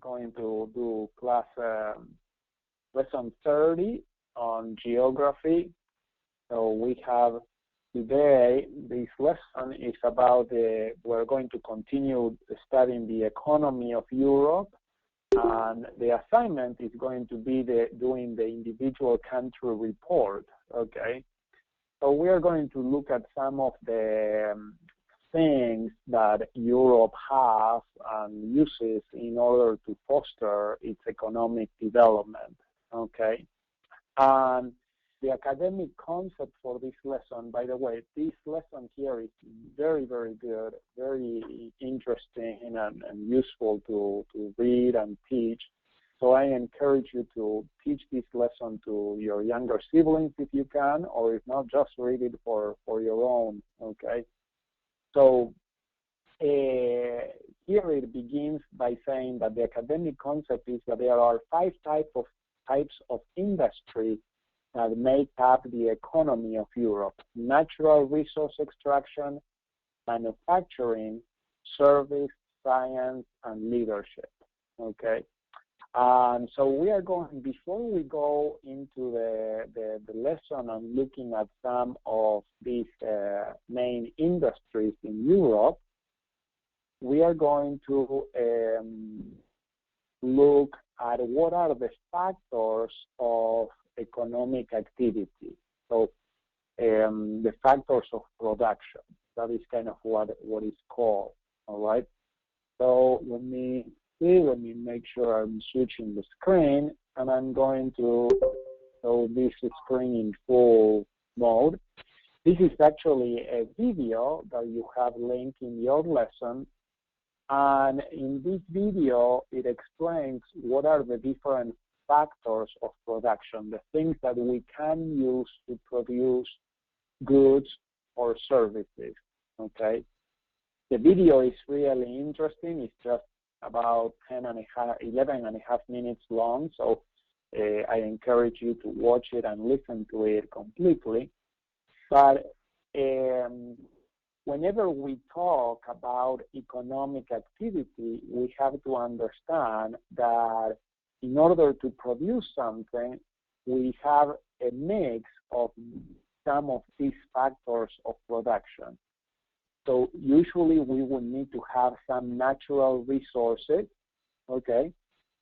going to do class lesson 30 on geography. So we have today, this lesson is about we're going to continue studying the economy of Europe, and the assignment is going to be doing the individual country report, okay? So we are going to look at some of the things that Europe has and uses in order to foster its economic development, okay? And the academic concept for this lesson, by the way, this lesson here is very, very good, very interesting and useful to read and teach. So I encourage you to teach this lesson to your younger siblings if you can, or if not, just read it for your own, okay? So here it begins by saying that the academic concept is that there are 5 types of industry that make up the economy of Europe: natural resource extraction, manufacturing, service, science, and leadership, okay? So we are going, before we go into the lesson and looking at some of these main industries in Europe, we are going to look at what are the factors of economic activity. So the factors of production, that is kind of what is called, all right? So let me make sure I'm switching the screen, and I'm going to show this screen in full mode. This is actually a video that you have linked in your lesson, and in this video it explains what are the different factors of production, the things that we can use to produce goods or services, okay? The video is really interesting. It's just about 11 and a half minutes long, so I encourage you to watch it and listen to it completely. But whenever we talk about economic activity, we have to understand that in order to produce something, we have a mix of some of these factors of production. So usually we would need to have some natural resources, okay?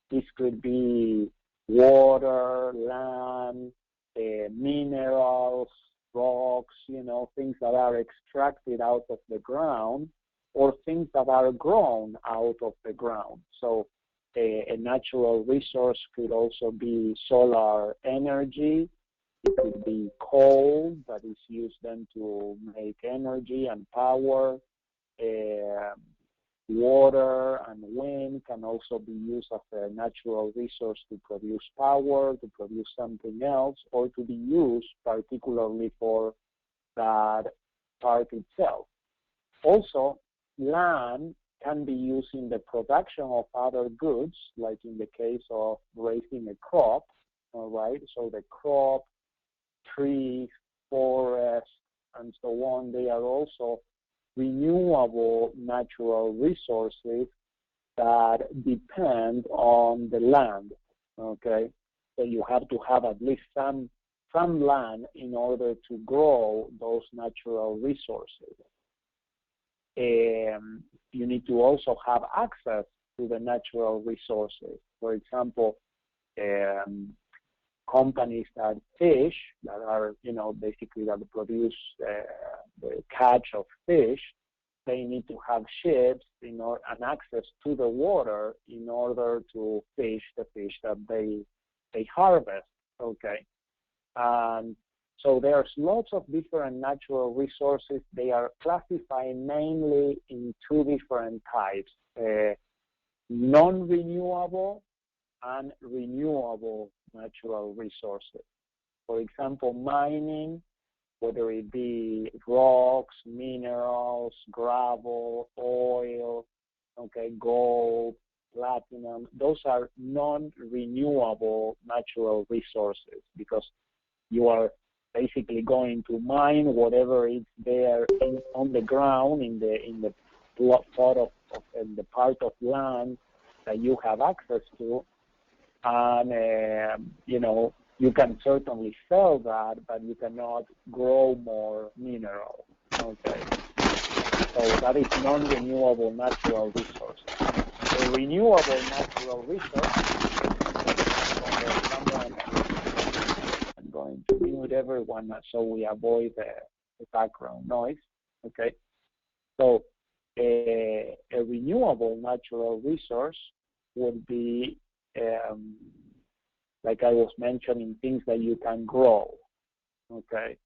This could be water, land, minerals, rocks, you know, things that are extracted out of the ground, or things that are grown out of the ground. So a natural resource could also be solar energy. It could be coal that is used then to make energy and power. Water and wind can also be used as a natural resource to produce power, to produce something else, or to be used particularly for that part itself. Also, land can be used in the production of other goods, like in the case of raising a crop, all right? So the crop, trees, forests, and so on, they are also renewable natural resources that depend on the land, okay? So you have to have at least some land in order to grow those natural resources. You need to also have access to the natural resources. For example, companies that fish, that are, you know, basically that produce the catch of fish, they need to have ships and access to the water in order to fish the fish that they harvest, okay? And so there's lots of different natural resources. They are classified mainly in 2 different types, non-renewable and renewable natural resources. For example, mining, whether it be rocks, minerals, gravel, oil, okay, gold, platinum, those are non-renewable natural resources because you are basically going to mine whatever is there on the ground in the part of the part of land that you have access to, and you can certainly sell that, but you cannot grow more mineral. Okay, so that is non-renewable natural resource. A renewable natural resource. I'm going to mute everyone so we avoid the background noise. Okay, so a renewable natural resource would be, like I was mentioning, things that you can grow. Okay,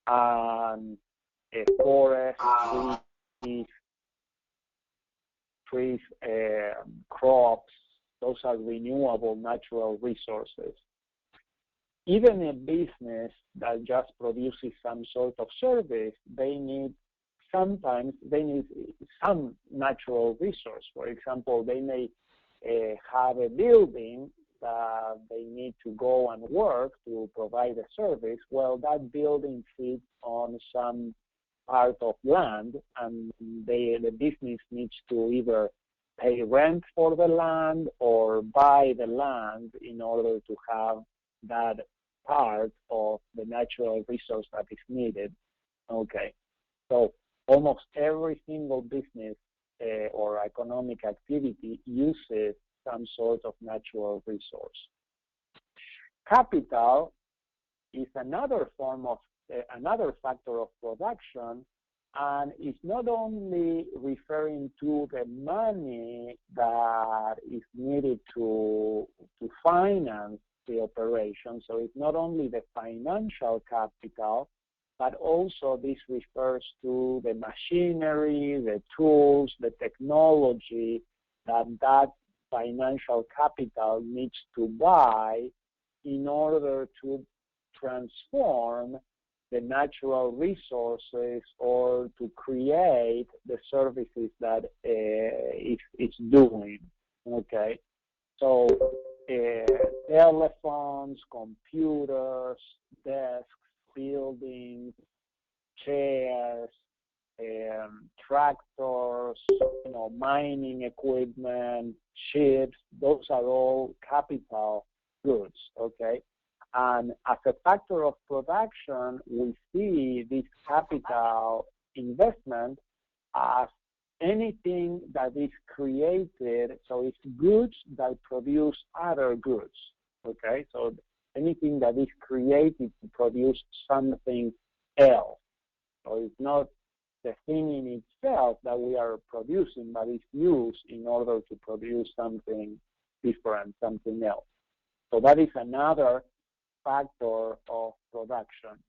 and a forest, trees, crops, those are renewable natural resources. Even a business that just produces some sort of service, sometimes they need some natural resource. For example, they may have a building that they need to go and work to provide a service. Well, that building sits on some part of land, and the business needs to either pay rent for the land or buy the land in order to have that part of the natural resource that is needed. Okay, so almost every single business or economic activity uses some sort of natural resource. Capital is another form of another factor of production, and it's not only referring to the money that is needed to finance the operation. So it's not only the financial capital, but also this refers to the machinery, the tools, the technology that financial capital needs to buy in order to transform the natural resources or to create the services that it's doing. Okay, so telephones, computers, desks, buildings, chairs, tractors, mining equipment, ships, those are all capital goods, okay? And as a factor of production, we see this capital investment as anything that is created, so it's goods that produce other goods, okay? So anything that is created to produce something else. So it's not the thing in itself that we are producing, but it's used in order to produce something different, something else. So that is another factor of production.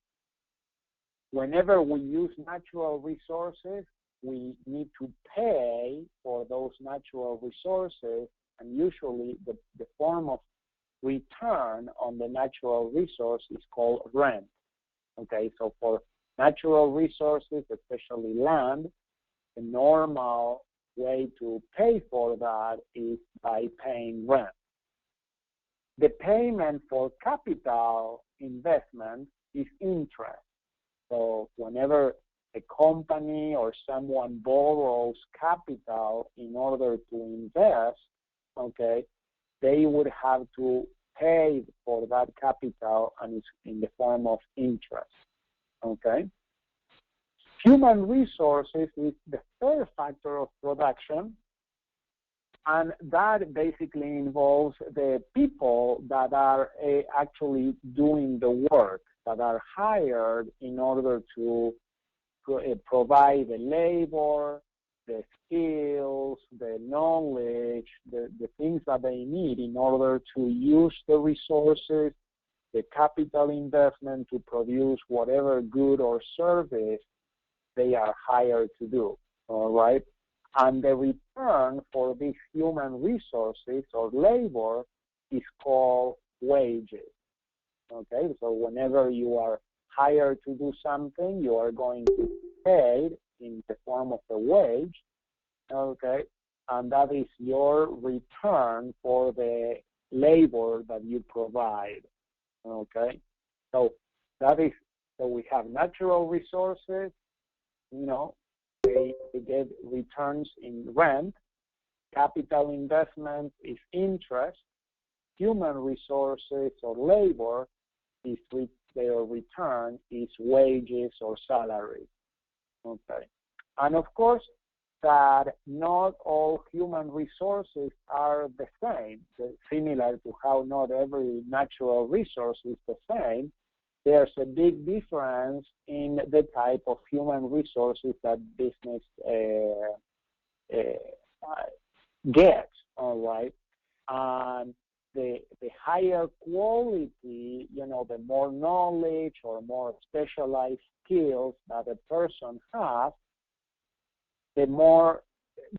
Whenever we use natural resources, we need to pay for those natural resources, and usually the form of return on the natural resource is called rent. Okay, so for natural resources, especially land, the normal way to pay for that is by paying rent. The payment for capital investment is interest. So whenever a company or someone borrows capital in order to invest, okay, they would have to pay for that capital, and it's in the form of interest. Okay. Human resources is the third factor of production, and that basically involves the people that are actually doing the work, that are hired in order to provide the labor, the skills, the knowledge, the things that they need in order to use the resources, the capital investment to produce whatever good or service they are hired to do, all right? And the return for these human resources or labor is called wages, okay? So whenever you are hired to do something, you are going to be paid in the form of a wage, okay? And that is your return for the labor that you provide. Okay, so that is, so we have natural resources, they get returns in rent, Capital investment is interest. Human resources or labor is their return is wages or salary. Okay, and of course that not all human resources are the same. Similar to how not every natural resource is the same, there's a big difference in the type of human resources that business gets. All right, and the higher quality, the more knowledge or more specialized skills that a person has, the more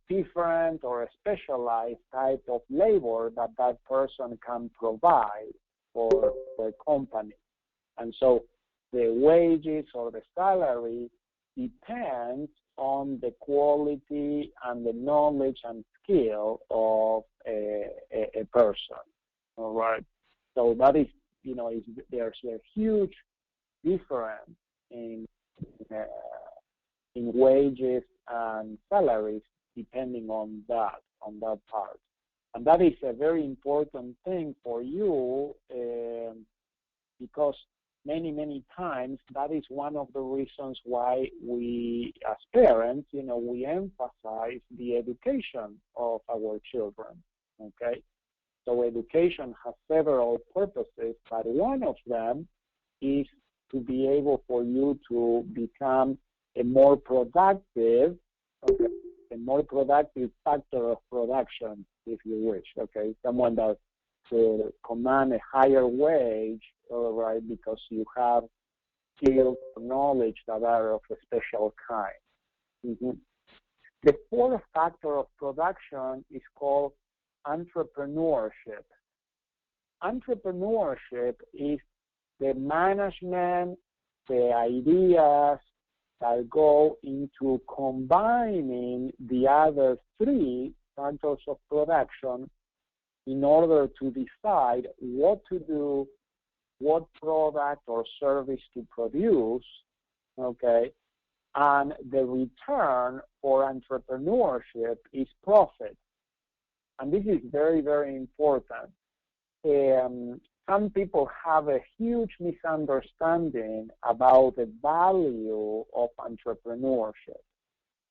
different or specialized type of labor that that person can provide for the company. And so the wages or the salary depends on the quality and the knowledge and skill of a person. All right. So that is, there's a huge difference in wages and salaries depending on that part. And that is a very important thing for you because many times that is one of the reasons why we as parents, we emphasize the education of our children, okay? So education has several purposes, but one of them is to be able for you to become a more productive, okay, a more productive factor of production, if you wish, okay? Someone that to command a higher wage, all right, because you have skills, knowledge that are of a special kind. Mm-hmm. The fourth factor of production is called entrepreneurship. Entrepreneurship is the management, the ideas that go into combining the other three factors of production in order to decide what to do, what product or service to produce, okay? And the return for entrepreneurship is profit. And this is very, very important. Some people have a huge misunderstanding about the value of entrepreneurship.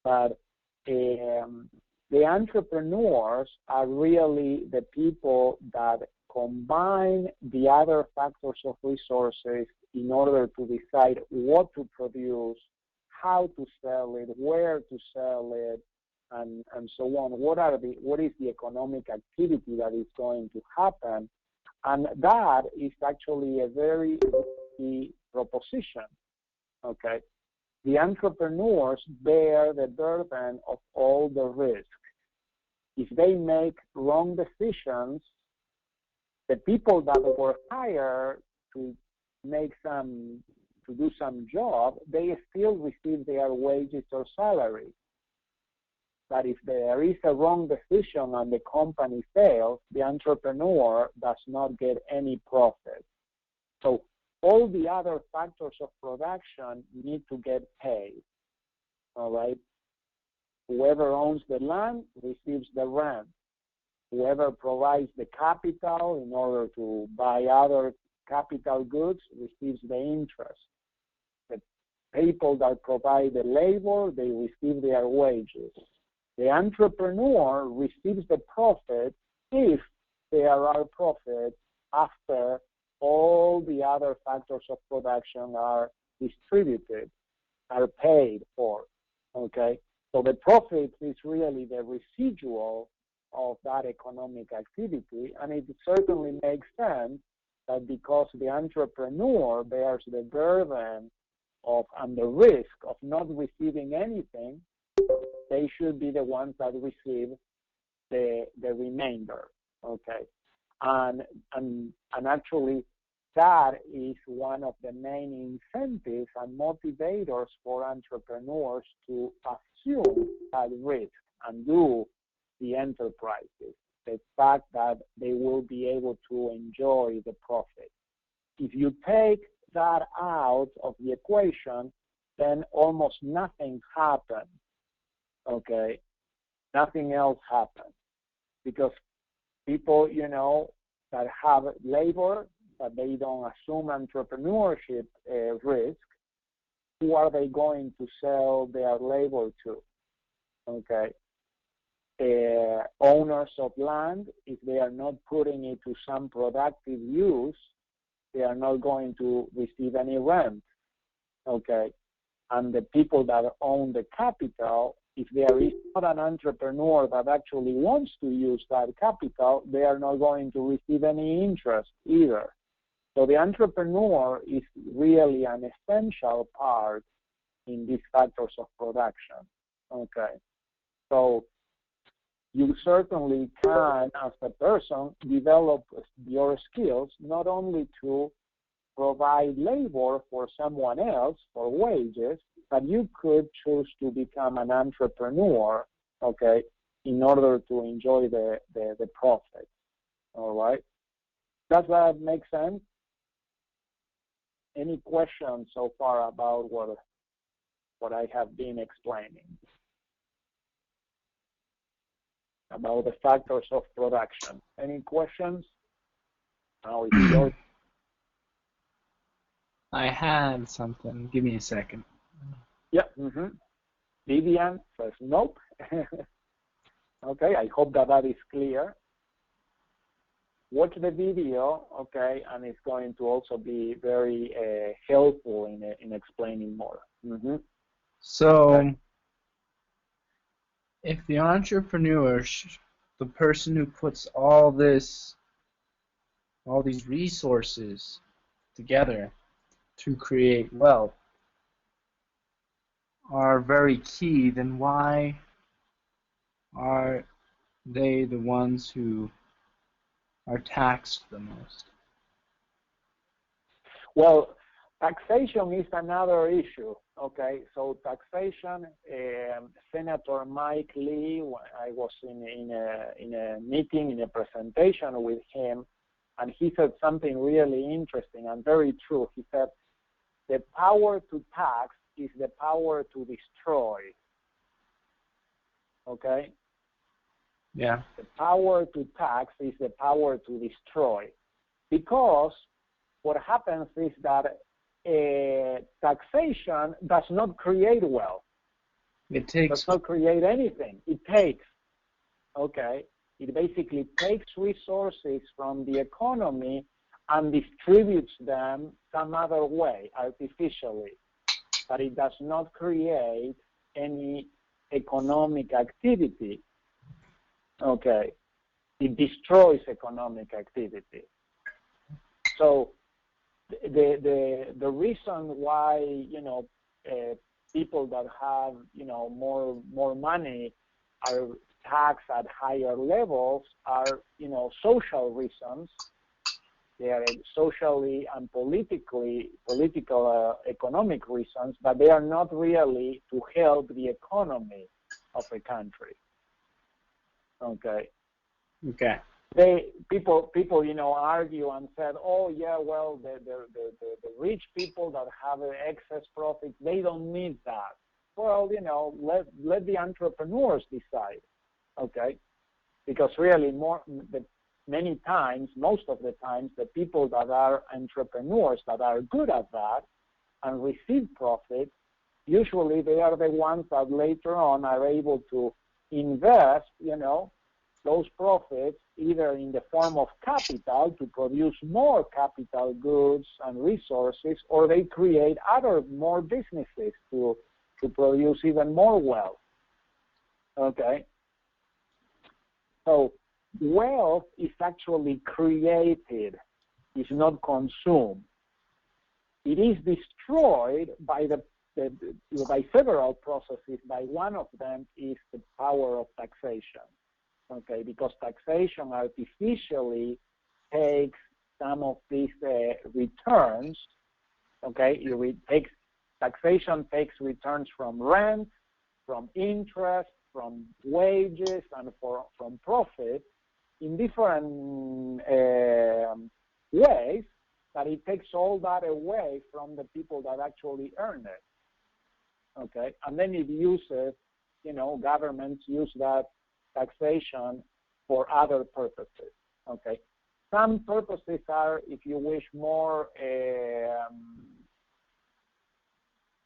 But the entrepreneurs are really the people that combine the other factors of resources in order to decide what to produce, how to sell it, where to sell it, and so on. What is the economic activity that is going to happen? And that is actually a very key proposition, okay? The entrepreneurs bear the burden of all the risk. If they make wrong decisions, the people that were hired to do some job, they still receive their wages or salary. But if there is a wrong decision and the company fails, the entrepreneur does not get any profit. So all the other factors of production need to get paid, all right? Whoever owns the land receives the rent. Whoever provides the capital in order to buy other capital goods receives the interest. The people that provide the labor, they receive their wages. The entrepreneur receives the profit if there are profits after all the other factors of production are distributed, are paid for, okay? So the profit is really the residual of that economic activity, and it certainly makes sense that because the entrepreneur bears the burden of and the risk of not receiving anything, they should be the ones that receive the remainder, okay? And actually, that is one of the main incentives and motivators for entrepreneurs to assume that risk and do the enterprises, the fact that they will be able to enjoy the profit. If you take that out of the equation, then almost nothing happens, okay? Nothing else happens. because people, that have labor, but they don't assume entrepreneurship risk, who are they going to sell their labor to? Okay. Owners of land, if they are not putting it to some productive use, they are not going to receive any rent. Okay. And the people that own the capital, if there is not an entrepreneur that actually wants to use that capital, they are not going to receive any interest either. So the entrepreneur is really an essential part in these factors of production. Okay. So you certainly can, as a person, develop your skills not only to provide labor for someone else for wages, but you could choose to become an entrepreneur, okay, in order to enjoy the profit. All right? Does that make sense? Any questions so far about what I have been explaining about the factors of production? Any questions? Now it's your. I had something. Give me a second. Yeah. Vivian says nope. Okay, I hope that is clear. Watch the video, okay, and it's going to also be very helpful in explaining more. So, okay. If the entrepreneur, the person who puts all these resources together to create wealth, are very key, then why are they the ones who are taxed the most? Well, taxation is another issue. Okay, so taxation. Senator Mike Lee, I was in a meeting, in a presentation with him, and he said something really interesting and very true. He said, the power to tax is the power to destroy. Okay? Yeah. The power to tax is the power to destroy. Because what happens is that taxation does not create wealth. It does not create anything. It takes. Okay? It basically takes resources from the economy and distributes them some other way, artificially. But it does not create any economic activity. Okay? It destroys economic activity. So the reason why, people that have, more money are taxed at higher levels are, social reasons. They are socially and political, economic reasons, but they are not really to help the economy of a country. Okay. Okay. People, argue and said, oh yeah, well, the rich people that have excess profits, they don't need that. Well, let the entrepreneurs decide. Okay. Because really, many times, most of the times, the people that are entrepreneurs that are good at that and receive profit, usually they are the ones that later on are able to invest, those profits either in the form of capital to produce more capital goods and resources, or they create other more businesses to produce even more wealth. Okay? So wealth is actually created, is not consumed. It is destroyed by by several processes. By one of them is the power of taxation. Okay, because taxation artificially takes some of these returns. Okay, taxation takes returns from rent, from interest, from wages, and from profit in different ways, but it takes all that away from the people that actually earn it. Okay, and then it uses, governments use that taxation for other purposes. Okay. Some purposes are, if you wish, more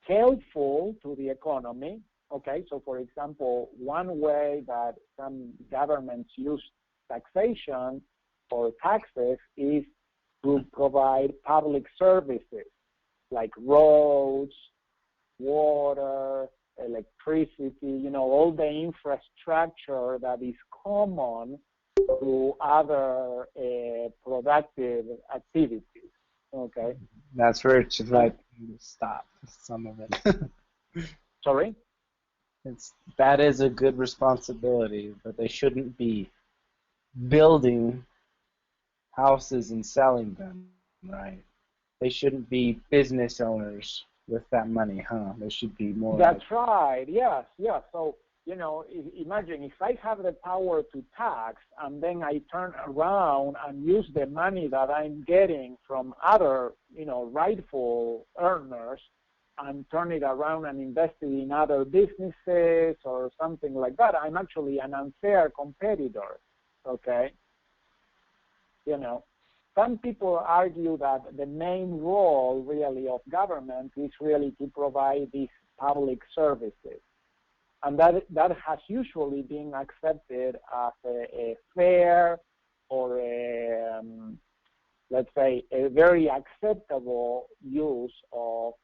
helpful to the economy. Okay, so for example, one way that some governments use taxation or taxes is to provide public services like roads, water, electricity, all the infrastructure that is common to other productive activities. Okay. That's where it should stop some of it. Sorry? That is a good responsibility, but they shouldn't be building houses and selling them, right? They shouldn't be business owners with that money, huh? They should be more. That's right. Yes. So, imagine if I have the power to tax and then I turn around and use the money that I'm getting from other, rightful earners and turn it around and invest it in other businesses or something like that, I'm actually an unfair competitor, okay? Some people argue that the main role really of government is really to provide these public services. And that has usually been accepted as a fair or let's say, a very acceptable use of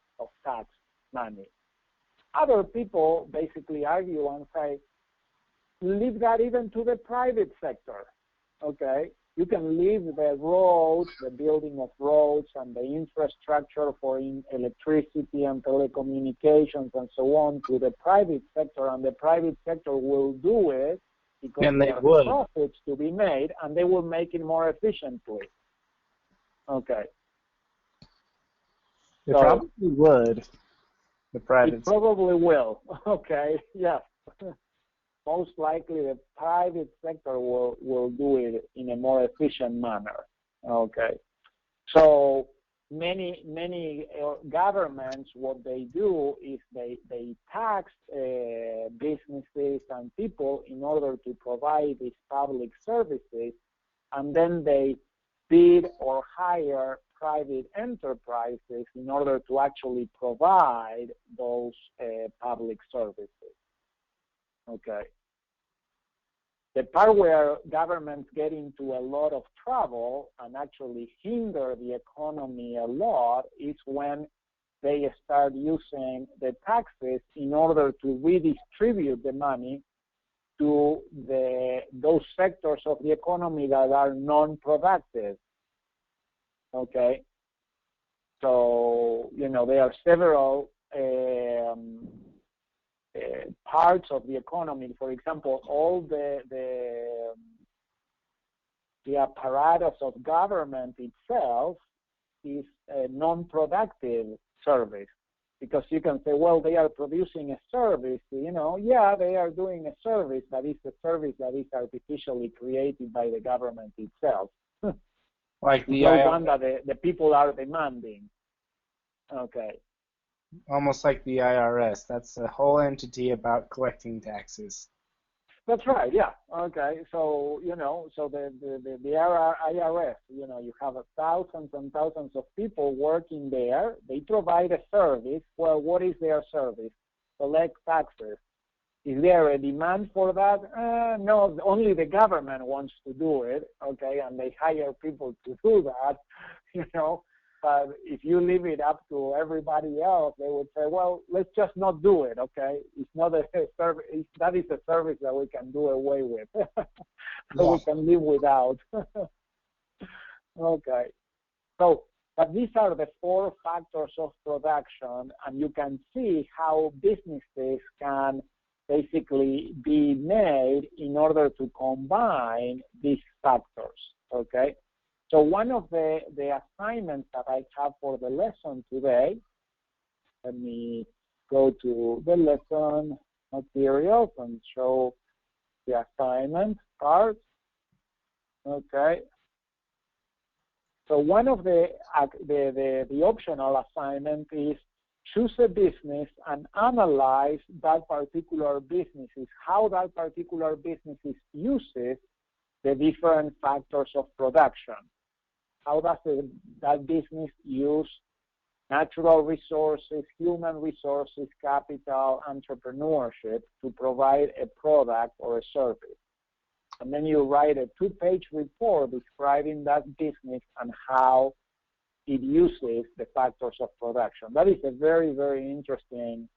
tax money. Other people basically argue and say, leave that even to the private sector, okay? You can leave the roads, the building of roads and the infrastructure for electricity and telecommunications and so on to the private sector, and the private sector will do it because there are profits to be made, and they will make it more efficiently. Okay. It probably would. The private. It probably will. Okay. Yes. Most likely, the private sector will do it in a more efficient manner. Okay. So many governments, what they do is they tax businesses and people in order to provide these public services, and then they bid or hire private enterprises in order to actually provide those public services. Okay. The part where governments get into a lot of trouble and actually hinder the economy a lot is when they start using the taxes in order to redistribute the money to those sectors of the economy that are non-productive. Okay, so there are several parts of the economy. For example, all the apparatus of government itself is a non-productive service, because you can say, well, they are producing a service. Yeah, they are doing a service, but it's a service that is artificially created by the government itself. Like the one that the people are demanding. Okay. Almost like the IRS. That's a whole entity about collecting taxes. That's right. Yeah. Okay. So so the IRS. You have thousands and thousands of people working there. They provide a service. Well, what is their service? Collect taxes. Is there a demand for that? No, only the government wants to do it, okay, and they hire people to do that, But if you leave it up to everybody else, they would say, well, let's just not do it, okay? It's not a service. That is a service that we can do away with, we can live without. Okay. So, but these are the 4 factors of production, and you can see how businesses can basically be made in order to combine these factors, okay? So one of the assignments that I have for the lesson today, let me go to the lesson materials and show the assignment part, okay? So one of the optional assignment is choose a business and analyze that particular business, how that particular business uses the different factors of production. How does that business use natural resources, human resources, capital, entrepreneurship to provide a product or a service? And then you write a 2-page report describing that business and how it uses the factors of production. That is a very, very interesting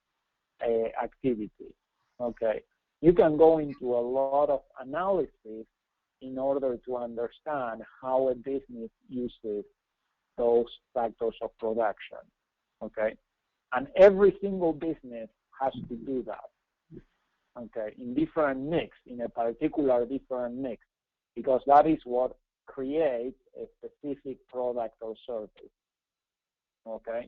activity. Okay, you can go into a lot of analysis in order to understand how a business uses those factors of production. Okay, and every single business has to do that. Okay, in different mix, in a particular different mix, because that is what creates a specific product or service. Okay.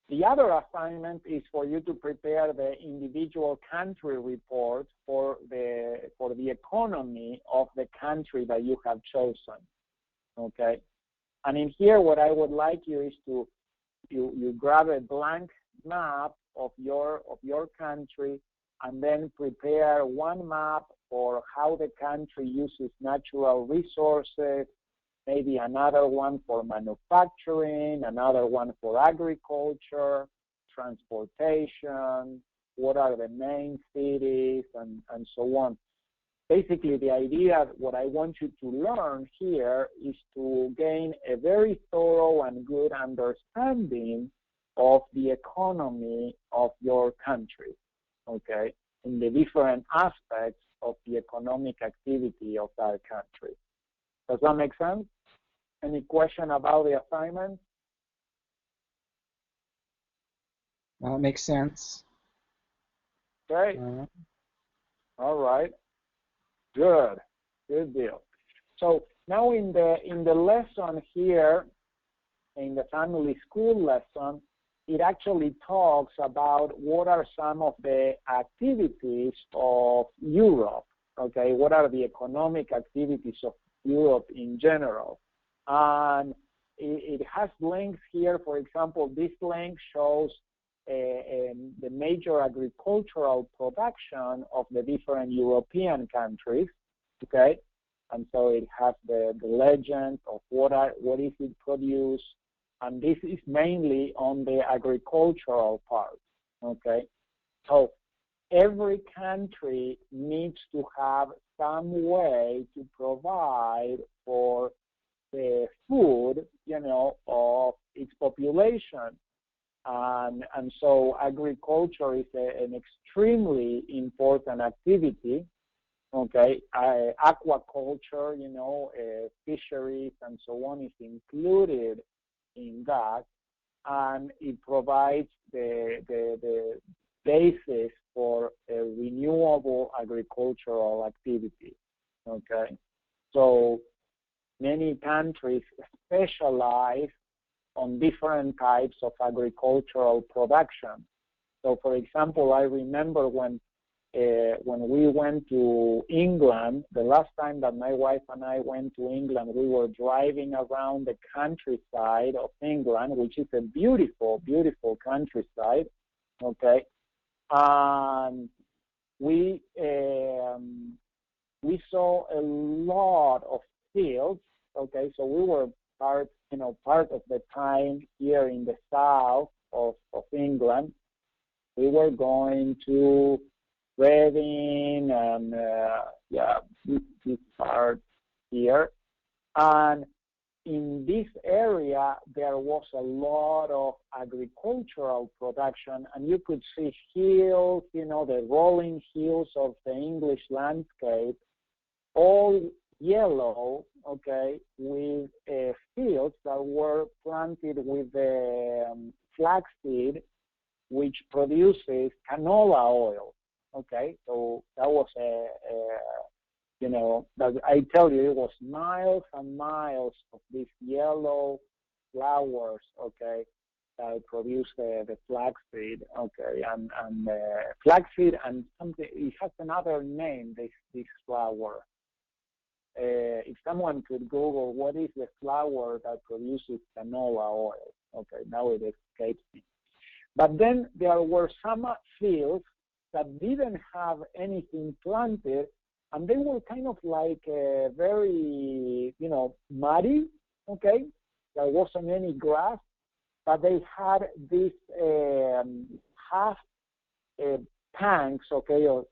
The other assignment is for you to prepare the individual country report for the economy of the country that you have chosen. Okay. And in here, what I would like you is to you grab a blank map of your country, and then prepare one map for how the country uses natural resources, maybe another one for manufacturing, another one for agriculture, transportation, what are the main cities, and so on. Basically, the idea, what I want you to learn here is to gain a very thorough and good understanding of the economy of your country, okay, in the different aspects of the economic activity of that country. Does that make sense? Any question about the assignment? That makes sense. Okay. All right. Good. Good deal. So now in the lesson here, in the family school lesson, it actually talks about what are some of the activities of Europe. Okay, what are the economic activities of Europe in general? And it has links here. For example, this link shows the major agricultural production of the different European countries. Okay, and so it has the legend of what is it produced, and this is mainly on the agricultural part. Okay, so every country needs to have some way to provide for the food, of its population. And so agriculture is an extremely important activity. Okay, aquaculture, fisheries and so on is included in that, and it provides the basis for a renewable agricultural activity. Okay, so many countries specialize on different types of agricultural production. So, for example, I remember when we went to England, the last time that my wife and I went to England, we were driving around the countryside of England, which is a beautiful, beautiful countryside. Okay, and we saw a lot of fields. Okay, so we were part of the time here in the south of England. We were going to Reading and this part here, and in this area there was a lot of agricultural production, and you could see hills, the rolling hills of the English landscape, all yellow, okay, with fields that were planted with flaxseed, which produces canola oil. Okay, so that was I tell you, it was miles and miles of these yellow flowers, okay, that produce the flaxseed, okay, and flaxseed and something, it has another name, this flower. If someone could Google what is the flower that produces canola oil, okay, now it escapes me. But then there were some fields that didn't have anything planted, and they were kind of like very, muddy, okay? There wasn't any grass, but they had these half tanks, okay, or,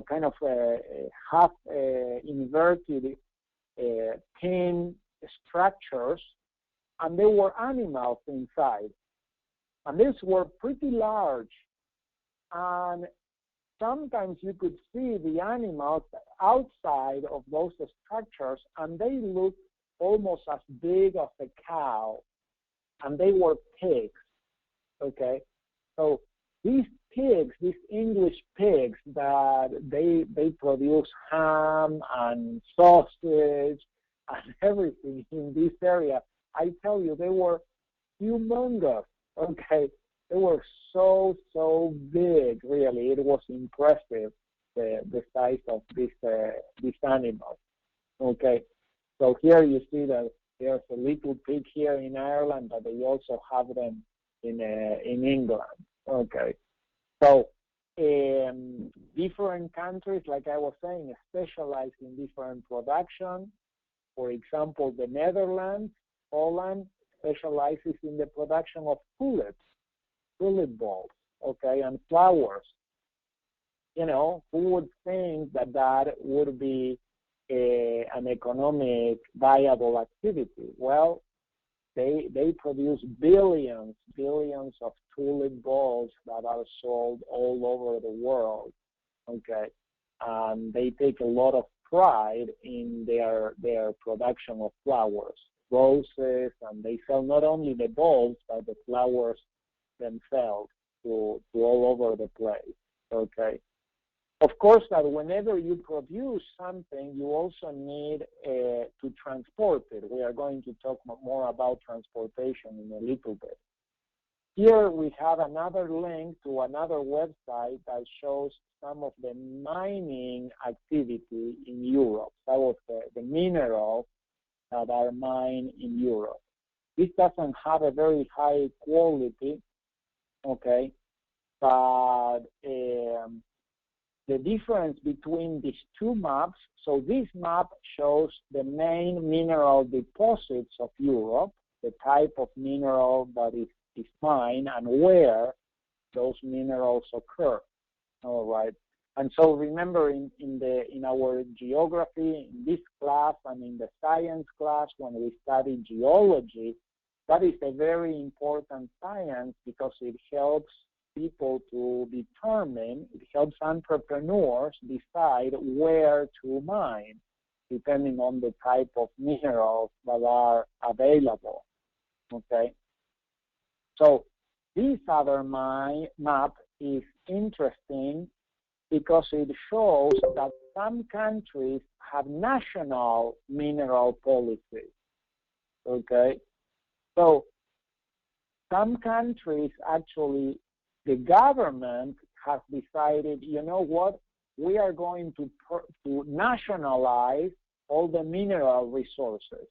kind of half inverted tin structures, and there were animals inside. And these were pretty large, and sometimes you could see the animals outside of those structures, and they looked almost as big as a cow, and they were pigs, okay? So these pigs, these English pigs that they produce ham and sausage and everything in this area, I tell you, they were humongous, okay? They were so big, really. It was impressive, the size of this animal, okay? So here you see that there's a little pig here in Ireland, but they also have them in England, okay? So different countries, like I was saying, specialize in different production. For example, the Netherlands, Holland specializes in the production of tulip bulbs, okay, and flowers. Who would think that that would be an economic viable activity? Well, they produce billions of tulip bulbs that are sold all over the world, okay? And they take a lot of pride in their production of flowers, roses, and they sell not only the bulbs, but the flowers themselves to all over the place, okay? Of course, that whenever you produce something, you also need to transport it. We are going to talk more about transportation in a little bit. Here we have another link to another website that shows some of the mining activity in Europe, some of the minerals that are mined in Europe. This doesn't have a very high quality, okay, but the difference between these two maps, so this map shows the main mineral deposits of Europe, the type of mineral that is mined and where those minerals occur, all right? And so remember in our geography, in this class and in the science class, when we study geology, that is a very important science because it helps people to determine, it helps entrepreneurs decide where to mine, depending on the type of minerals that are available, okay? So this other map is interesting because it shows that some countries have national mineral policies, okay? So some countries actually, the government has decided, you know what, we are going to nationalize all the mineral resources.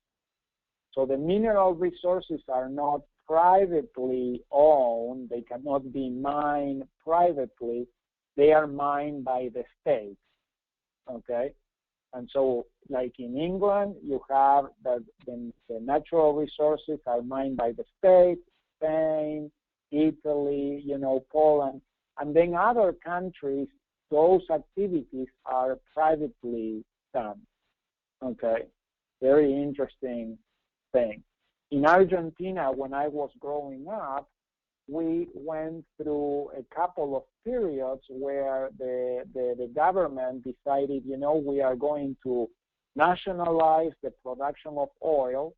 So the mineral resources are not privately owned, they cannot be mined privately, they are mined by the state, okay? And so, like in England, you have the natural resources are mined by the state, Spain, Italy, Poland, and then other countries, those activities are privately done, okay? Very interesting thing. In Argentina, when I was growing up, we went through a couple of periods where the government decided, we are going to nationalize the production of oil,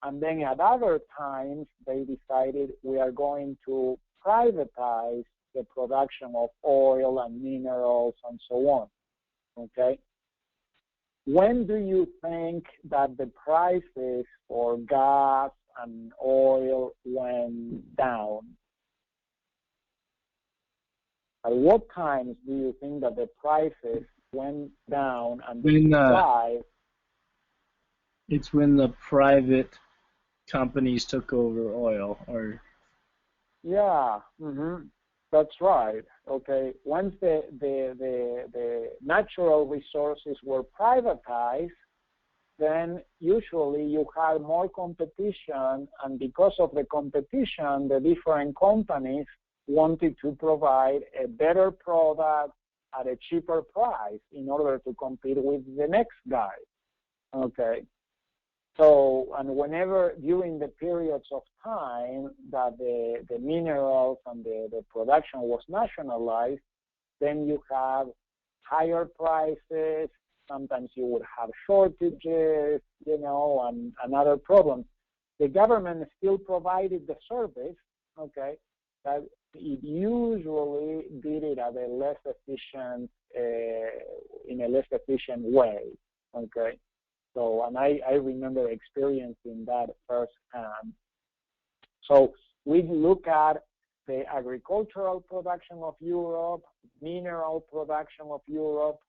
and then at other times they decided we are going to privatize the production of oil and minerals and so on, okay? When do you think that the prices for gas and oil went down? At what times do you think that the prices went down and the supply? It's when the private companies took over oil, or yeah, that's right. Okay, once the natural resources were privatized, then usually you had more competition, and because of the competition, the different companies wanted to provide a better product at a cheaper price in order to compete with the next guy. Okay. So, and whenever during the periods of time that the minerals and the production was nationalized, then you have higher prices. Sometimes you would have shortages, you know, and other problems. The government still provided the service, okay, but it usually did it at a less efficient, in a less efficient way, okay. So, and I remember experiencing that firsthand. So we look at the agricultural production of Europe, mineral production of Europe.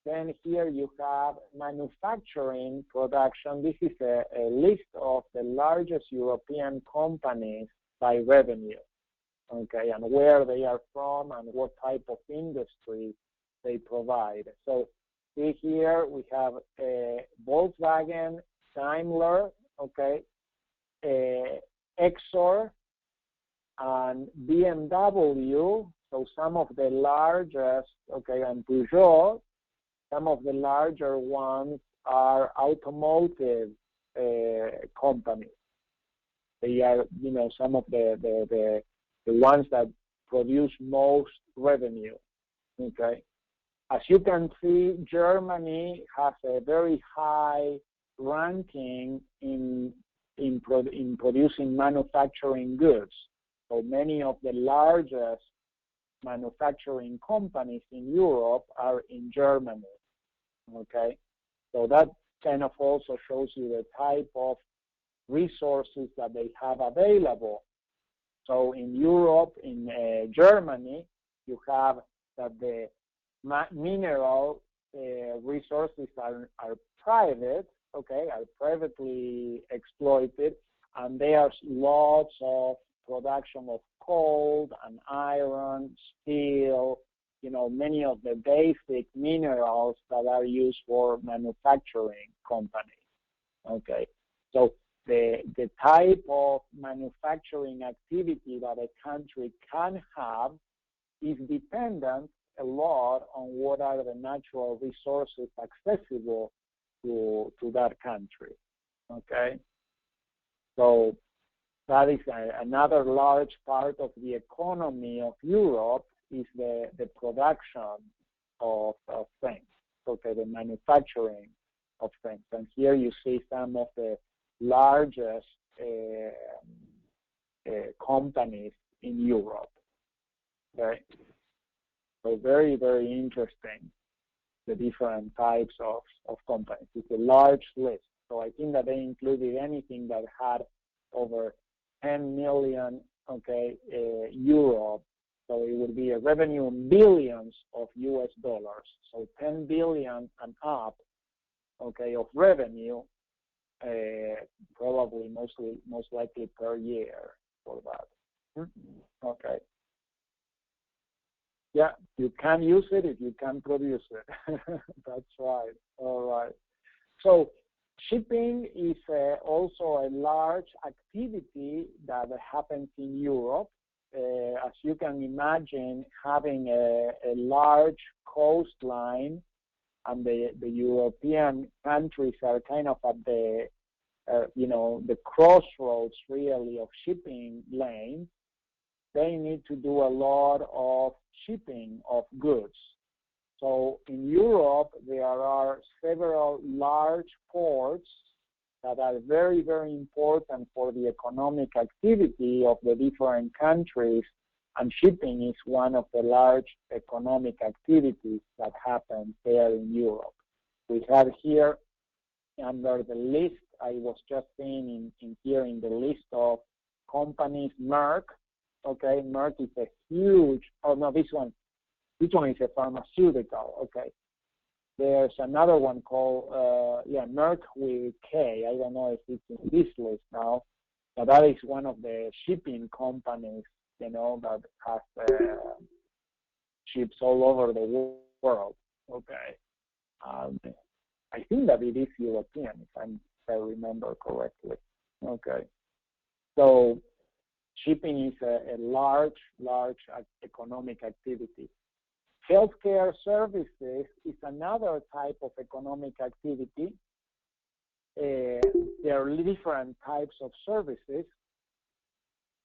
Then here you have manufacturing production. This is a list of the largest European companies by revenue, okay, and where they are from and what type of industry they provide. So see here we have Volkswagen, Daimler, okay, Exor, and BMW. So some of the largest, okay, and Peugeot. Some of the larger ones are automotive companies. They are, you know, some of the ones that produce most revenue. Okay. As you can see, Germany has a very high ranking in producing manufacturing goods. So many of the largest manufacturing companies in Europe are in Germany. Okay, so that kind of also shows you the type of resources that they have available. So in Europe, in Germany, you have that the mineral resources are private, okay, are privately exploited, and there's lots of production of coal and iron, steel, you know, many of the basic minerals that are used for manufacturing companies. Okay, so the type of manufacturing activity that a country can have is dependent a lot on what are the natural resources accessible to that country. Okay, so that is another large part of the economy of Europe is the production of things, okay, the manufacturing of things. And here you see some of the largest companies in Europe, okay? So very, very interesting, the different types of companies. It's a large list. So I think that they included anything that had over 10 million, okay, euro. So it would be a revenue in billions of US dollars. So 10 billion and up, okay, of revenue, probably most likely per year for that. Okay. Yeah, you can use it if you can produce it. That's right. All right. So shipping is also a large activity that happens in Europe. As you can imagine, having a large coastline, and the European countries are kind of at the, you know, the crossroads really of shipping lanes. They need to do a lot of shipping of goods. So in Europe, there are several large ports that are very, very important for the economic activity of the different countries, and shipping is one of the large economic activities that happen there in Europe. We have here under the list, I was just saying in here in the list of companies, Merck. Okay, Merck is a huge, oh no, this one is a pharmaceutical, okay. There's another one called, Merck with K. I don't know if it's in this list now, but that is one of the shipping companies, you know, that has ships all over the world. Okay. I think that it is European, if I remember correctly. Okay. So shipping is a large economic activity. Healthcare services is another type of economic activity. There are different types of services,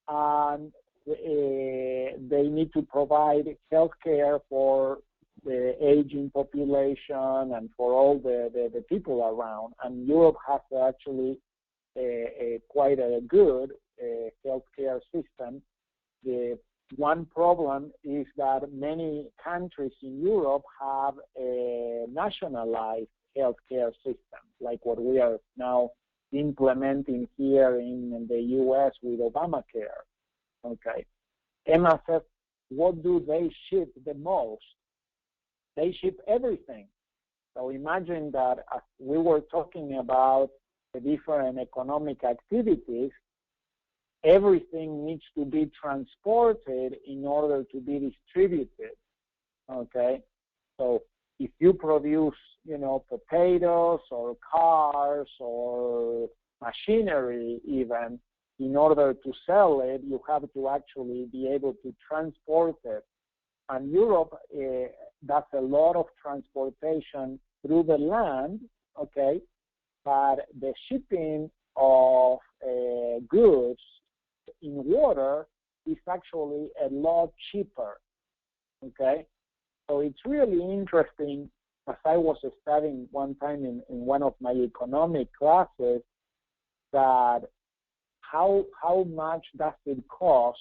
and they need to provide healthcare for the aging population and for all the people around. And Europe has actually quite a good healthcare system. The one problem is that many countries in Europe have a nationalized healthcare system, like what we are now implementing here in the U.S. with Obamacare. Okay. Emma says, what do they ship the most? They ship everything. So imagine that as we were talking about the different economic activities, everything needs to be transported in order to be distributed. Okay. So if you produce, potatoes or cars or machinery even, in order to sell it, you have to actually be able to transport it. And Europe does a lot of transportation through the land, okay, but the shipping of goods in water is actually a lot cheaper, okay? So it's really interesting, as I was studying one time in one of my economic classes, that how much does it cost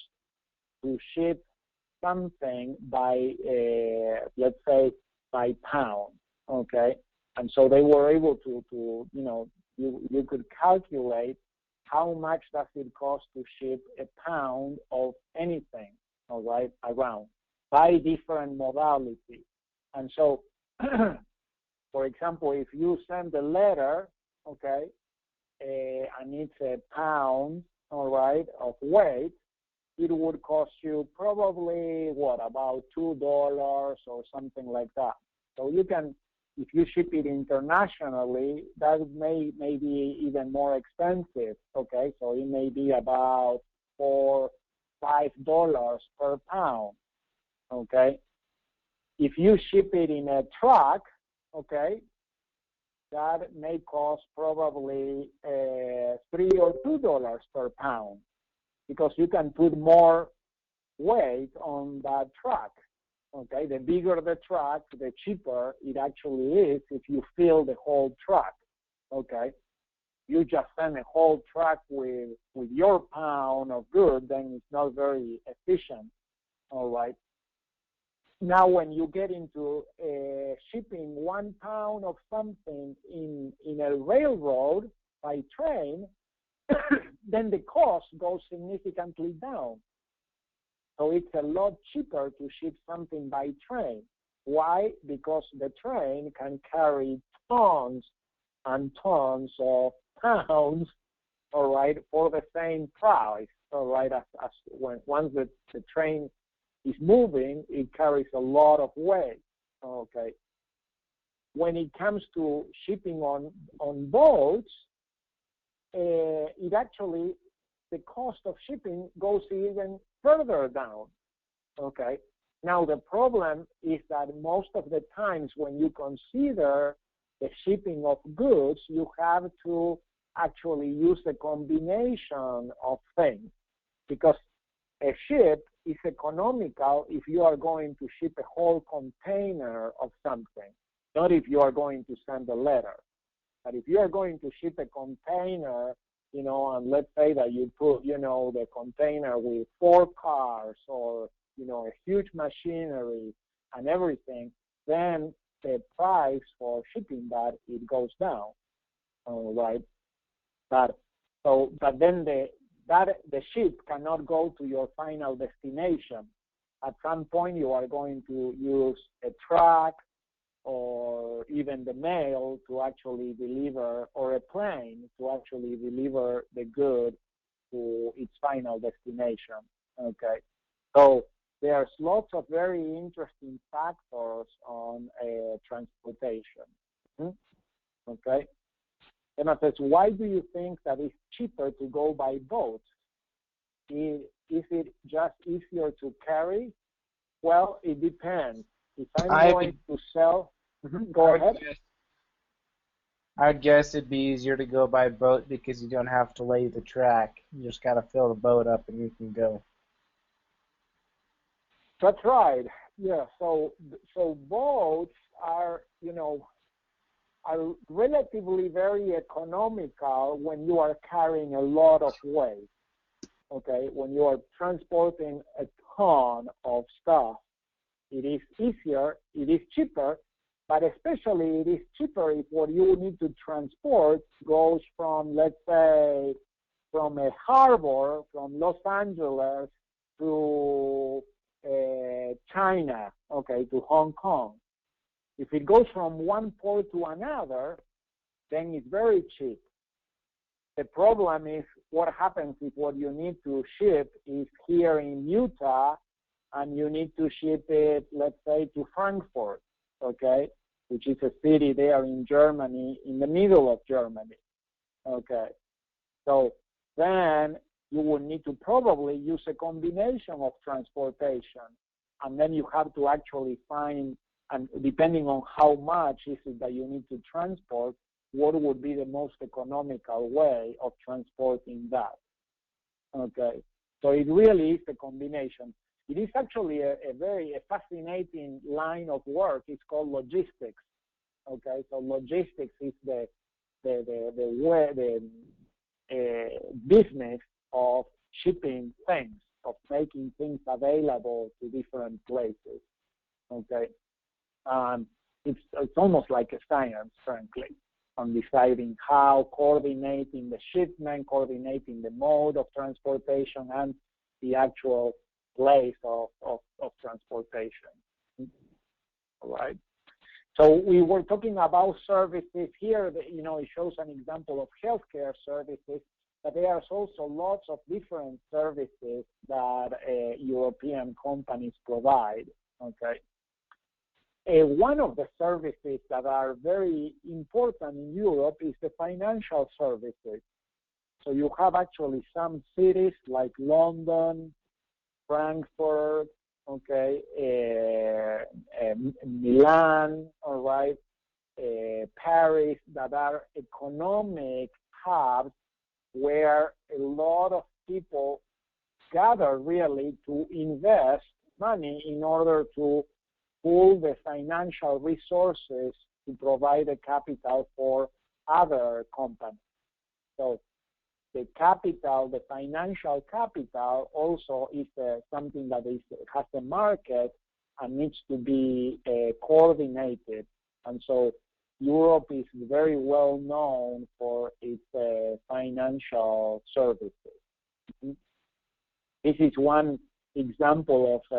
to ship something by, let's say, by pound, okay? And so they were able to you could calculate how much does it cost to ship a pound of anything, all right, around, by different modalities. And so, for example, if you send a letter, okay, and it's a pound, all right, of weight, it would cost you probably, about $2 or something like that. So you can, if you ship it internationally, that may be even more expensive, okay? So it may be about $4-5 per pound, okay? If you ship it in a truck, okay, that may cost probably $3 or $2 per pound, because you can put more weight on that truck. Okay, the bigger the truck, the cheaper it actually is if you fill the whole truck. Okay, you just send a whole truck with your pound of good, then it's not very efficient. All right. Now, when you get into shipping 1 pound of something in a railroad by train, then the cost goes significantly down. So it's a lot cheaper to ship something by train. Why? Because the train can carry tons and tons of pounds, all right, for the same price, all right, as once the train is moving, it carries a lot of weight, okay. When it comes to shipping on boats, it actually, the cost of shipping goes even further down, okay? Now, the problem is that most of the times when you consider the shipping of goods, you have to actually use a combination of things, because a ship is economical if you are going to ship a whole container of something, not if you are going to send a letter. But if you are going to ship a container, and let's say that you put, the container with 4 cars or, a huge machinery and everything, then the price for shipping that, it goes down, all right? But then the ship cannot go to your final destination. At some point, you are going to use a truck or even the mail to actually deliver, or a plane to actually deliver the good to its final destination, okay? So there's lots of very interesting factors on transportation. Okay? Emma says, why do you think that it's cheaper to go by boat? Is it just easier to carry? Well, it depends. If I'm going to sell, go ahead. I'd guess it'd be easier to go by boat because you don't have to lay the track. You just got to fill the boat up and you can go. That's right. Yeah. So boats are, are relatively very economical when you are carrying a lot of weight. Okay. When you are transporting a ton of stuff, it is easier. It is cheaper. But especially it is cheaper if what you need to transport goes from, let's say, from a harbor, from Los Angeles to China, okay, to Hong Kong. If it goes from one port to another, then it's very cheap. The problem is what happens if what you need to ship is here in Utah and you need to ship it, let's say, to Frankfurt, okay, which is a city there in Germany, in the middle of Germany, okay. So then you will need to probably use a combination of transportation, and then you have to actually find, and depending on how much is it that you need to transport, what would be the most economical way of transporting that, okay. So it really is a combination. It is actually a very fascinating line of work. It's called logistics. Okay, so logistics is the business of shipping things, of making things available to different places. Okay, it's almost like a science, frankly, on deciding how, coordinating the shipment, coordinating the mode of transportation, and the actual place of transportation. All right. So we were talking about services here. It shows an example of healthcare services, but there are also lots of different services that European companies provide. Okay. One of the services that are very important in Europe is the financial services. So you have actually some cities like London, Frankfurt, okay, Milan, all right, Paris, that are economic hubs where a lot of people gather really to invest money in order to pool the financial resources to provide the capital for other companies. So the capital, the financial capital, also is something that has a market and needs to be coordinated. And so Europe is very well known for its financial services. This is one example of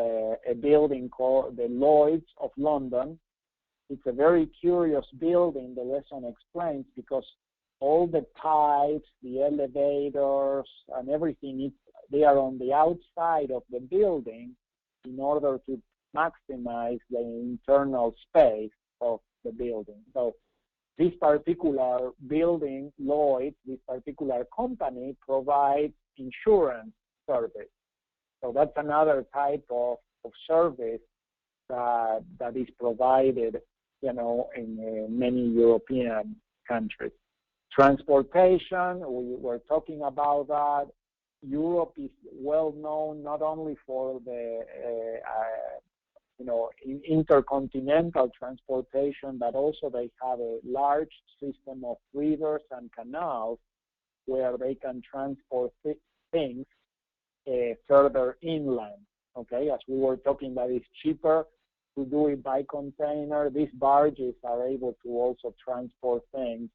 a building called the Lloyd's of London. It's a very curious building, the lesson explains, because all the pipes, the elevators, and everything, they are on the outside of the building in order to maximize the internal space of the building. So this particular building, Lloyd, this particular company, provides insurance service. So that's another type of service that is provided, in many European countries. Transportation, we were talking about that. Europe is well known not only for the intercontinental transportation, but also they have a large system of rivers and canals where they can transport things further inland. Okay, as we were talking about, it's cheaper to do it by container. These barges are able to also transport things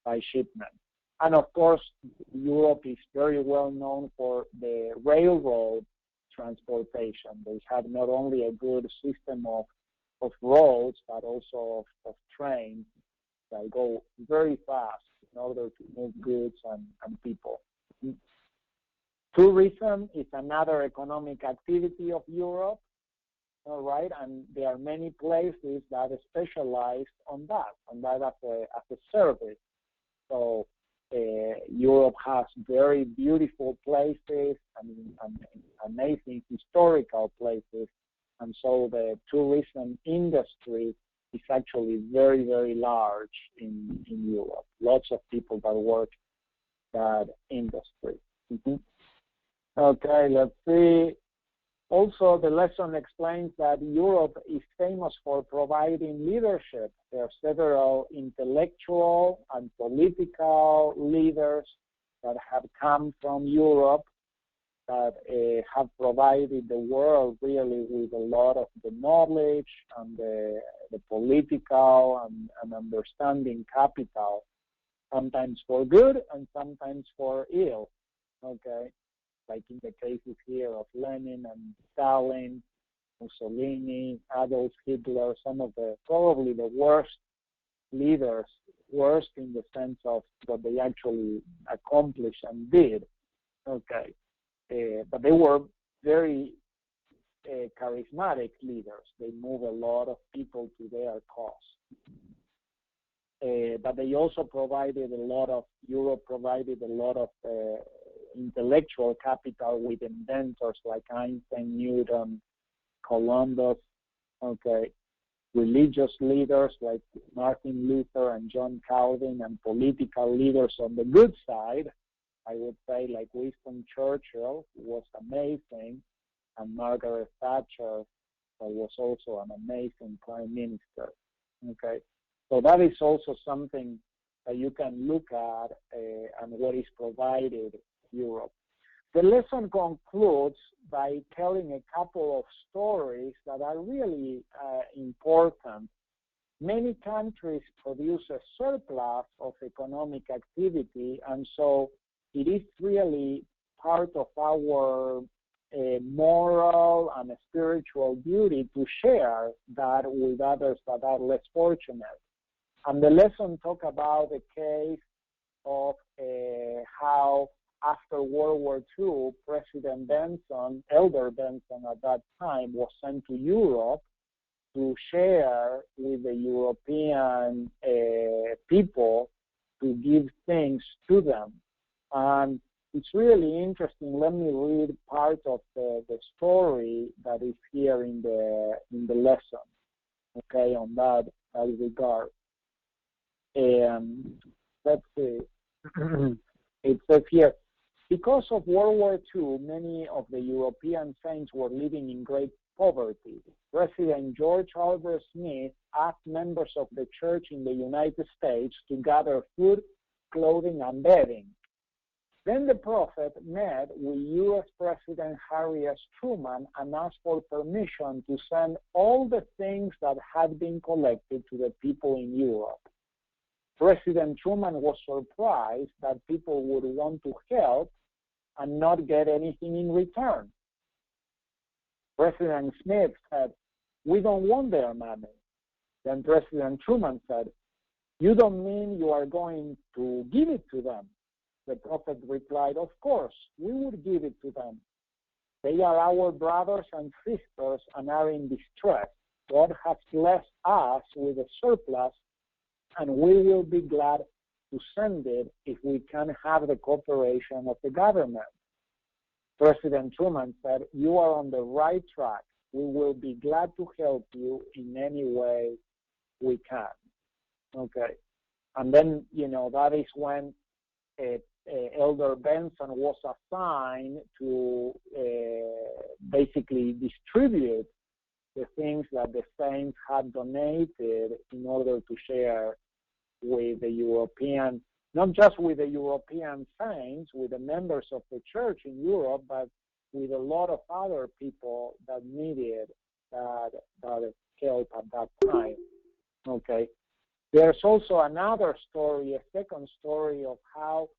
by shipment. And of course, Europe is very well known for the railroad transportation. They have not only a good system of roads, but also of trains that go very fast in order to move goods and people. Tourism is another economic activity of Europe. all right? And there are many places that are specialized on that as a service. So Europe has very beautiful places and amazing historical places, and so the tourism industry is actually very, very large in Europe. Lots of people that work that industry. Okay, let's see. Also, the lesson explains that Europe is famous for providing leadership. There are several intellectual and political leaders that have come from Europe that have provided the world really with a lot of the knowledge and the political and understanding capital, sometimes for good and sometimes for ill, okay? Like in the cases here of Lenin and Stalin, Mussolini, Adolf Hitler, some of the probably the worst leaders, worst in the sense of what they actually accomplished and did, okay? But they were very charismatic leaders. They move a lot of people to their cause. But they also provided Europe provided a lot of intellectual capital with inventors like Einstein, Newton, Columbus, okay, religious leaders like Martin Luther and John Calvin, and political leaders on the good side, I would say, like Winston Churchill, who was amazing, and Margaret Thatcher, who was also an amazing prime minister, okay. So that is also something that you can look at and what is provided Europe. The lesson concludes by telling a couple of stories that are really important. Many countries produce a surplus of economic activity, and so it is really part of our moral and spiritual duty to share that with others that are less fortunate. And the lesson talk about the case of how after World War II, President Benson, Elder Benson at that time, was sent to Europe to share with the European people to give things to them. And it's really interesting. Let me read part of the story that is here in the lesson, okay, on that regard. Let's see. It says here, because of World War II, many of the European saints were living in great poverty. President George Albert Smith asked members of the church in the United States to gather food, clothing, and bedding. Then the prophet met with U.S. President Harry S. Truman and asked for permission to send all the things that had been collected to the people in Europe. President Truman was surprised that people would want to help and not get anything in return. President Smith said, "We don't want their money." Then President Truman said, "You don't mean you are going to give it to them?" The prophet replied, "Of course, we would give it to them. They are our brothers and sisters and are in distress. God has blessed us with a surplus, and we will be glad to send it if we can have the cooperation of the government." President Truman said, "You are on the right track. We will be glad to help you in any way we can." Okay. And then, that is when Elder Benson was assigned to basically distribute the things that the saints had donated in order to share with the European, not just with the European saints, with the members of the church in Europe, but with a lot of other people that needed that help at that time. Okay. There's also another story, a second story of how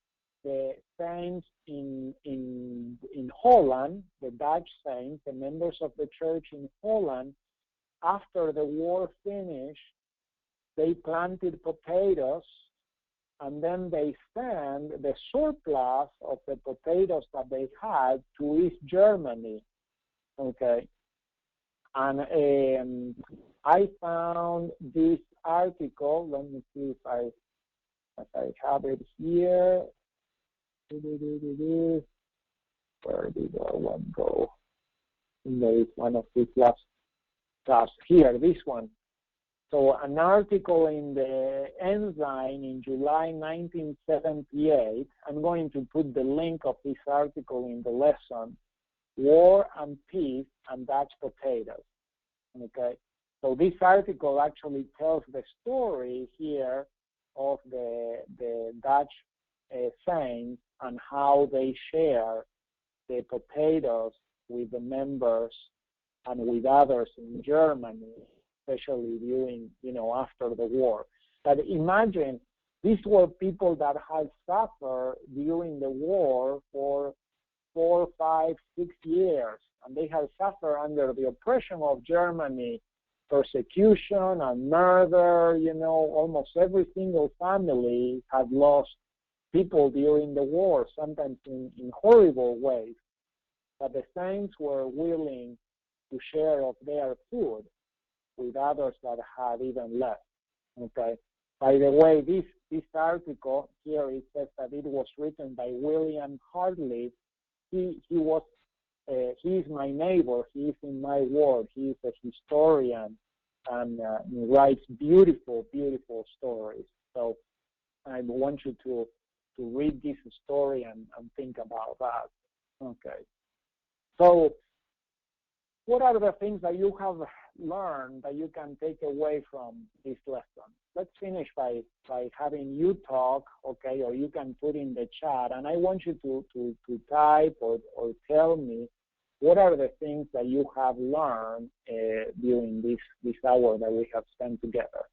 the saints in Holland, the Dutch saints, the members of the church in Holland, after the war finished, they planted potatoes, and then they sent the surplus of the potatoes that they had to East Germany, okay? And I found this article. Let me see if I have it here. Where did that one go? There is one of these last tabs here, this one. So an article in the Ensign in July 1978, I'm going to put the link of this article in the lesson, War and Peace and Dutch Potatoes, okay? So this article actually tells the story here of the Dutch Saints and how they share the potatoes with the members and with others in Germany, especially during, after the war. But imagine, these were people that had suffered during the war for 4, 5, 6 years, and they had suffered under the oppression of Germany, persecution and murder. Almost every single family had lost people during the war, sometimes in horrible ways. But the Saints were willing to share of their food with others that had even less. Okay. By the way, this article here, it says that it was written by William Hartley. He is my neighbor. He is in my ward. He is a historian and he writes beautiful, beautiful stories. So I want you to read this story and think about that. Okay. So what are the things that you have learned that you can take away from this lesson? Let's finish by having you talk, okay, or you can put in the chat, and I want you to type or tell me what are the things that you have learned during this hour that we have spent together.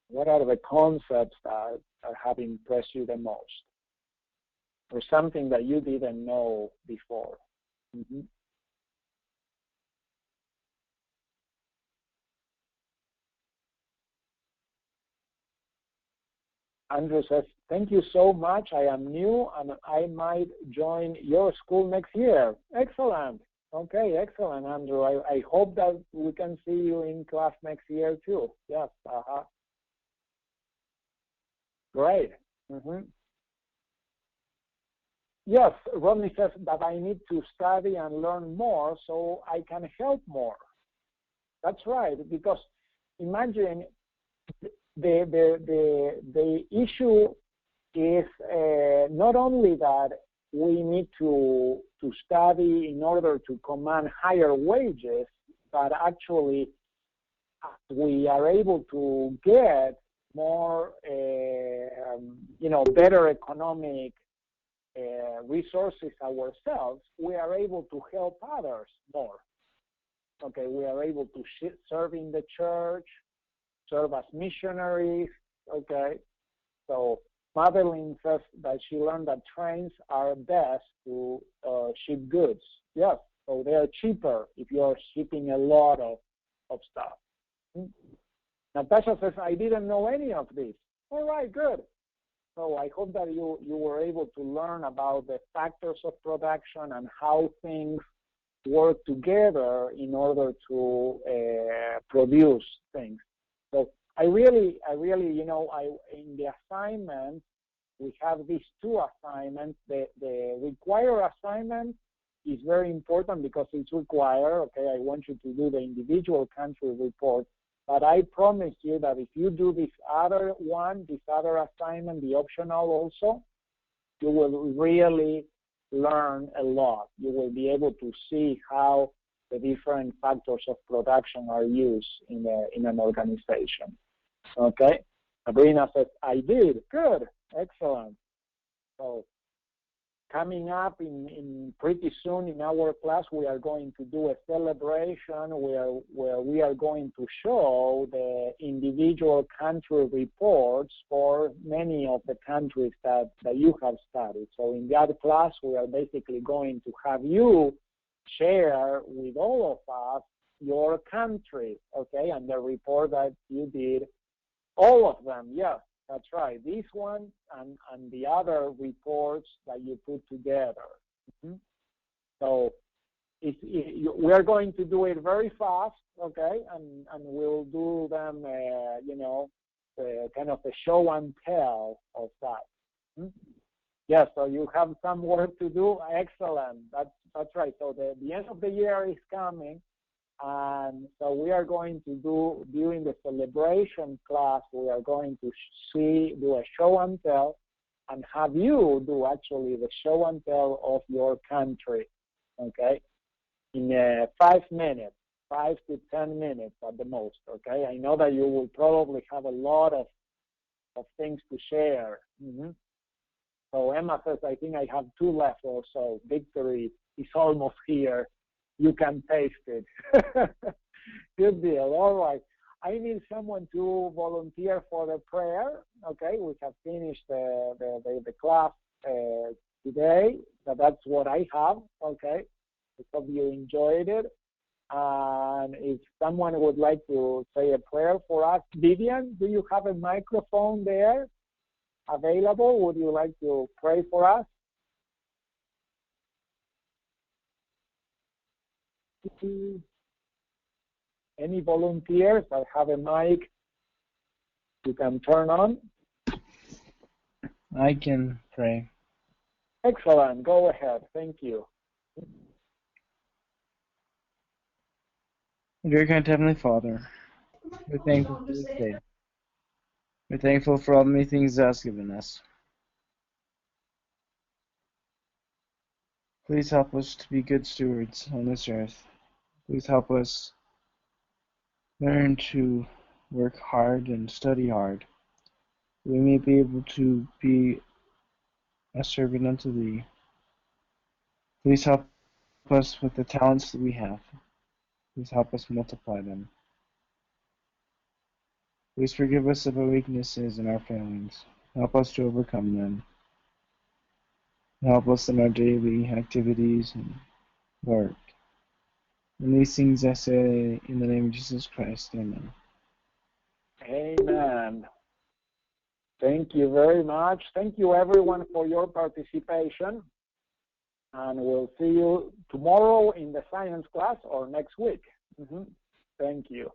What are the concepts that have impressed you the most? Or something that you didn't know before? Mm-hmm. Andrew says, thank you so much. I am new and I might join your school next year. Excellent. Okay, excellent, Andrew. I hope that we can see you in class next year too. Yes. Great. Mm-hmm. Yes, Rodney says that I need to study and learn more so I can help more. That's right, because imagine the issue is not only that we need to study in order to command higher wages, but actually we are able to get more, better economic resources ourselves. We are able to help others more. Okay, we are able to serve in the church, serve as missionaries. Okay, so Madeline says that she learned that trains are best to ship goods. Yes, so they are cheaper if you are shipping a lot of stuff. Natasha says, I didn't know any of this. All right, good. So I hope that you were able to learn about the factors of production and how things work together in order to produce things. So I really, in the assignment, we have these two assignments. The require assignment is very important because it's required. Okay, I want you to do the individual country report. But I promise you that if you do this other one, this other assignment, the optional also, you will really learn a lot. You will be able to see how the different factors of production are used in an organization. Okay? Sabrina says, I did. Good. Excellent. So coming up in pretty soon in our class, we are going to do a celebration where we are going to show the individual country reports for many of the countries that you have studied. So in that class, we are basically going to have you share with all of us your country, okay, and the report that you did, all of them, yes. That's right. This one and the other reports that you put together. So we are going to do it very fast, okay, and we'll do them, kind of a show and tell of that. Yes, so you have some work to do. Excellent. That's right. So the end of the year is coming, and so we are going to do, during the celebration class, we are going to do a show and tell, and have you do actually the show and tell of your country, okay, in 5 minutes, 5 to 10 minutes at the most, okay? I know that you will probably have a lot of things to share. So Emma says, I think I have 2 left or so. Victory is almost here. You can taste it. Good deal. All right. I need someone to volunteer for the prayer. Okay, we have finished the class today. So that's what I have. Okay, I hope you enjoyed it. And if someone would like to say a prayer for us, Vivian, do you have a microphone there available? Would you like to pray for us? Any volunteers that have a mic you can turn on? I can pray. Excellent. Go ahead. Thank you. Dear kind Heavenly Father, we're thankful for this day. We're thankful for all the many things Thou hast given us. Please help us to be good stewards on this earth. Please help us learn to work hard and study hard. We may be able to be a servant unto Thee. Please help us with the talents that we have. Please help us multiply them. Please forgive us of our weaknesses and our failings. Help us to overcome them. Help us in our daily activities and work. And these things I say in the name of Jesus Christ. Amen. Amen. Thank you very much. Thank you, everyone, for your participation. And we'll see you tomorrow in the science class or next week. Thank you.